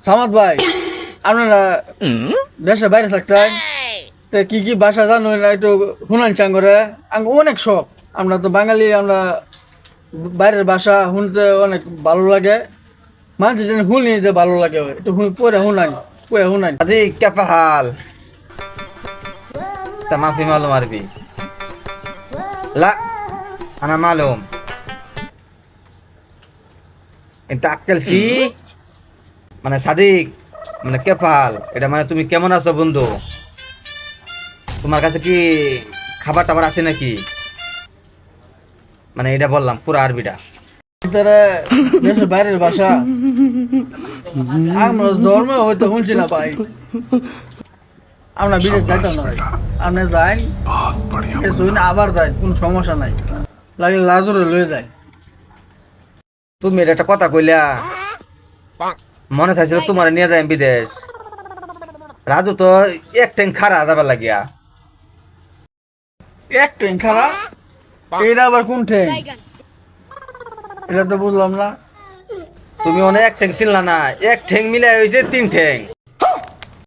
সামাদ ভাই, আপনারা দেশের বাইরে থাকতেন, তো কি কি ভাষা জানো না একটু শুনান চান করে। অনেক শখ, আমরা তো বাঙালি, আমরা বাইরের ভাষা শুনতে অনেক ভালো লাগে। মানুষ যেন শুনি যে ভালো লাগে, একটু পরে শুনাই, পরে শুনাই। আজি كيف حال تمام في معلوم عربي لا انا معلوم انت اكل فيه মানে সাদিক মানে كيف حال এটা মানে তুমি কেমন আছো বন্ধু তোমার কাছে কি খাবার টাবার আছে নাকি মানে এটা বললাম পুরো আরবিটা তারা দেশের বাইরের ভাষা আমরা ধর্মে হয়তো শুনছি না ভাই। আমরা বিদেশ যাইতাম না ভাই, আপনি যাই আবার যাই, কোনো সমস্যা নাই, লাগে লাজরে লয়ে যায়। তুমি এটা একটা কথা কইলা মনে চাইছিল তোমার নিয়ে যাই বিদেশ রাজু তো এক ট্যাঙ্ক খারা যাবার লাগিয়া এক ট্রেন খারাপ, এটা আবার কোন ট্রেন? এটা তো বুঝলাম না। তুমি অনেক এক ট্যাঙ্ক ছিলা না এক ঠ্যাং মিলাই হয়েছে তিন ঠ্যাং